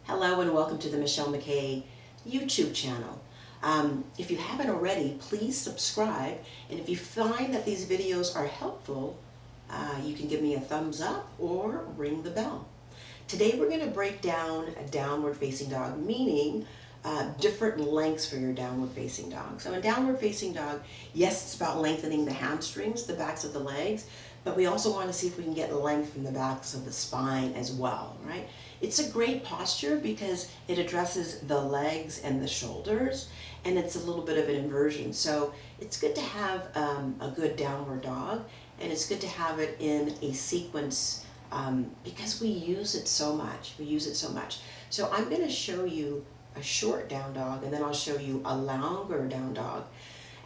Hello and welcome to the McKay YouTube channel. If you haven't already, please subscribe, and if you find that these videos are helpful, you can give me a thumbs up or ring the bell. Today we're going to break down a downward facing dog, meaning different lengths for your downward facing dog. So in downward facing dog, yes, it's about lengthening the hamstrings, the backs of the legs, but we also want to see if we can get length from the backs of the spine as well, right? It's a great posture because it addresses the legs and the shoulders, and it's a little bit of an inversion. So it's good to have a good downward dog, and it's good to have it in a sequence because we use it so much. So I'm going to show you a short down dog, and then I'll show you a longer down dog.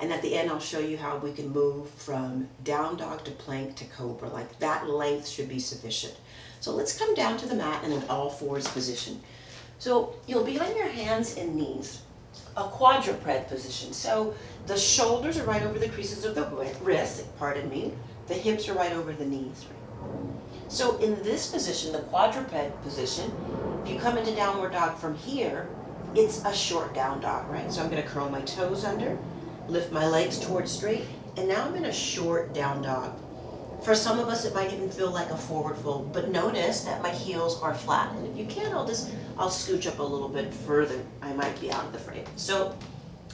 And at the end, I'll show you how we can move from down dog to plank to cobra. Like that length should be sufficient. So let's come down to the mat in an all fours position. So you'll be on your hands and knees, a quadruped position. So the shoulders are right over the creases of the wrists, pardon me. The hips are right over the knees. So in this position, the quadruped position, if you come into downward dog from here, it's a short down dog, right? So I'm going to curl my toes under, lift my legs towards straight, and now I'm in a short down dog. For some of us, it might even feel like a forward fold, but notice that my heels are flat. And if you can, I'll scooch up a little bit further. I might be out of the frame. So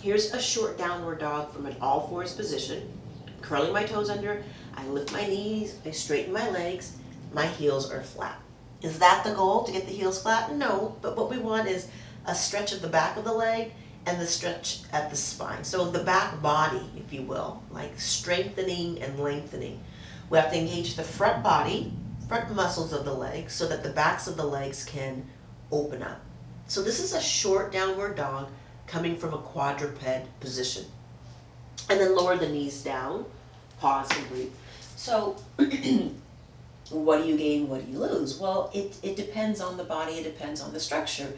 here's a short downward dog from an all fours position. Curling my toes under, I lift my knees, I straighten my legs, my heels are flat. Is that the goal, to get the heels flat? No, but what we want is a stretch of the back of the leg and the stretch at the spine. So the back body, if you will, like strengthening and lengthening. We have to engage the front body, front muscles of the legs, so that the backs of the legs can open up. So this is a short downward dog coming from a quadruped position. And then lower the knees down, pause and breathe. So what do you gain, what do you lose? Well, it depends on the body, it depends on the structure.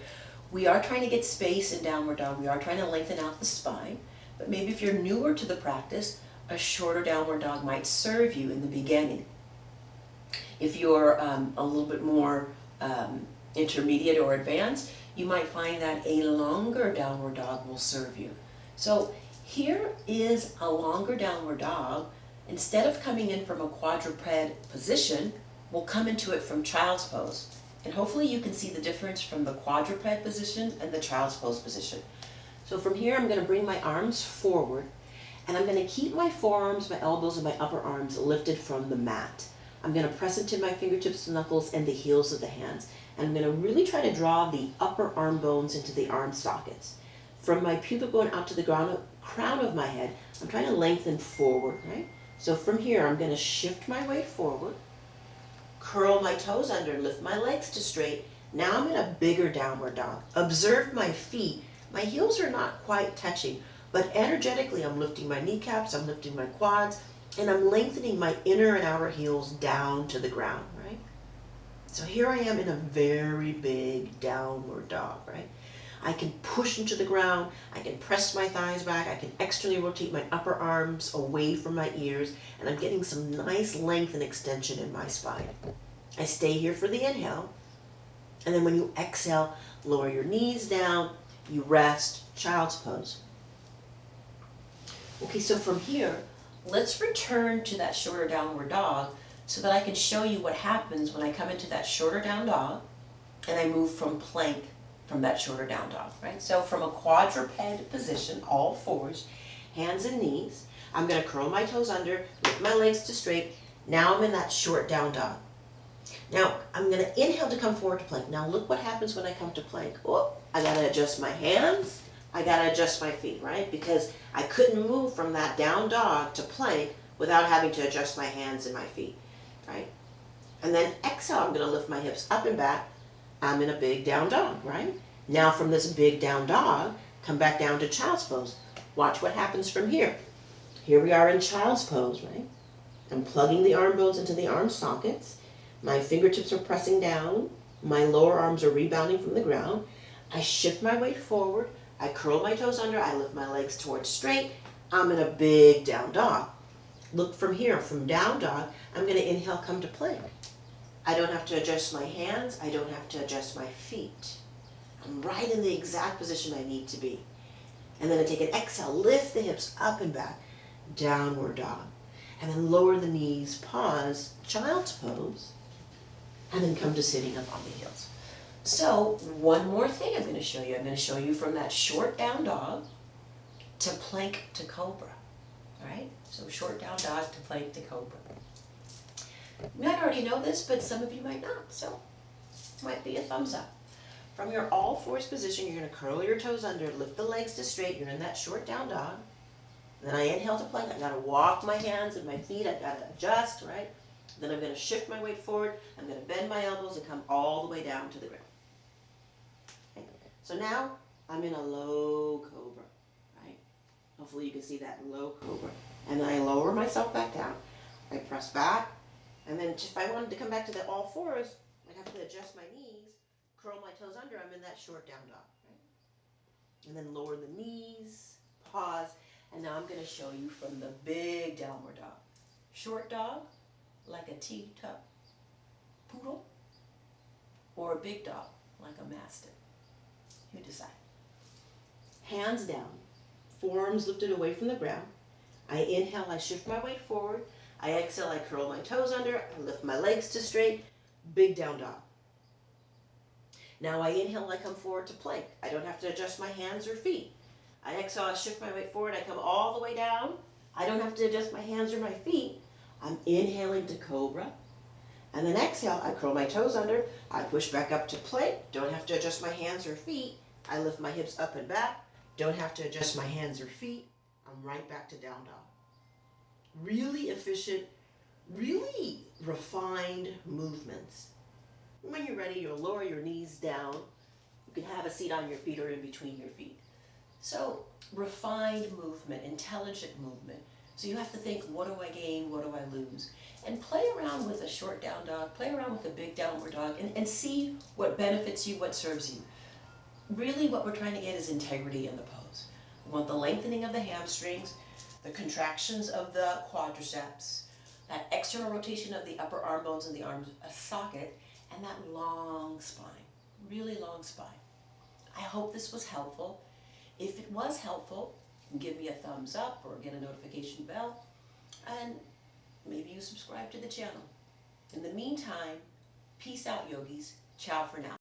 We are trying to get space in downward dog. We are trying to lengthen out the spine. But maybe if you're newer to the practice, a shorter downward dog might serve you in the beginning. If you're a little bit more intermediate or advanced, you might find that a longer downward dog will serve you. So here is a longer downward dog. Instead of coming in from a quadruped position, we'll come into it from child's pose. And hopefully you can see the difference from the quadruped position and the child's pose position. So from here, I'm going to bring my arms forward, and I'm going to keep my forearms, my elbows, and my upper arms lifted from the mat. I'm going to press into my fingertips, knuckles, and the heels of the hands. And I'm going to really try to draw the upper arm bones into the arm sockets. From my pubic bone out to the crown of my head, I'm trying to lengthen forward, right? So from here, I'm going to shift my weight forward, curl my toes under, lift my legs to straight. Now I'm in a bigger downward dog. Observe my feet. My heels are not quite touching, but energetically I'm lifting my kneecaps, I'm lifting my quads, and I'm lengthening my inner and outer heels down to the ground, right? So here I am in a very big downward dog, right? I can push into the ground, I can press my thighs back, I can externally rotate my upper arms away from my ears, and I'm getting some nice length and extension in my spine. I stay here for the inhale, and then when you exhale, lower your knees down, you rest, child's pose. Okay, so from here, let's return to that shorter downward dog so that I can show you what happens when I come into that shorter down dog and I move from plank from that shorter down dog, right? So from a quadruped position, all fours, hands and knees, I'm going to curl my toes under, lift my legs to straight. Now I'm in that short down dog. Now I'm going to inhale to come forward to plank. Now look what happens when I come to plank. Oh, I got to adjust my hands, I got to adjust my feet, right? Because I couldn't move from that down dog to plank without having to adjust my hands and my feet, right? And then exhale, I'm going to lift my hips up and back. I'm in a big down dog, right? Now from this big down dog, come back down to child's pose. Watch what happens from here. Here we are in child's pose, right? I'm plugging the arm bones into the arm sockets. My fingertips are pressing down. My lower arms are rebounding from the ground. I shift my weight forward. I curl my toes under. I lift my legs towards straight. I'm in a big down dog. Look from here, from down dog, I'm going to inhale, come to plank. I don't have to adjust my hands. I don't have to adjust my feet. I'm right in the exact position I need to be. And then I take an exhale, lift the hips up and back, downward dog. And then lower the knees, pause, child's pose, and then come to sitting up on the heels. So one more thing I'm going to show you. I'm going to show you from that short down dog to plank to cobra. All right? So short down dog to plank to cobra. You might already know this, but some of you might not. So might be a thumbs up. From your all fours position, you're going to curl your toes under, lift the legs to straight. You're in that short down dog. Then I inhale to plank. I've got to walk my hands and my feet. I've got to adjust, right? Then I'm going to shift my weight forward. I'm going to bend my elbows and come all the way down to the ground. Okay. So now I'm in a low cobra, right? Hopefully you can see that low cobra. And then I lower myself back down. I press back. And then if I wanted to come back to the all fours, I'd have to adjust my knees, curl my toes under. I'm in that short down dog, right? And then lower the knees, pause. And now I'm going to show you from the big downward dog. Short dog, like a teacup poodle, or a big dog, like a mastiff. You decide. Hands down, forearms lifted away from the ground. I inhale, I shift my weight forward. I exhale, I curl my toes under. I lift my legs to straight. Big down dog. Now I inhale, I come forward to plank. I don't have to adjust my hands or feet. I exhale, I shift my weight forward. I come all the way down. I don't have to adjust my hands or my feet. I'm inhaling to cobra. And then exhale, I curl my toes under. I push back up to plank. Don't have to adjust my hands or feet. I lift my hips up and back. Don't have to adjust my hands or feet. I'm right back to down dog. Really efficient, really refined movements. When you're ready, you'll lower your knees down. You can have a seat on your feet or in between your feet. So refined movement, intelligent movement. So you have to think, what do I gain, what do I lose? And play around with a short down dog, play around with a big downward dog, and see what benefits you, what serves you. Really what we're trying to get is integrity in the pose. We want the lengthening of the hamstrings, the contractions of the quadriceps, that external rotation of the upper arm bones and the arm socket, and that long spine, really long spine. I hope this was helpful. If it was helpful, give me a thumbs up or get a notification bell, and maybe you subscribe to the channel. In the meantime, peace out, yogis. Ciao for now.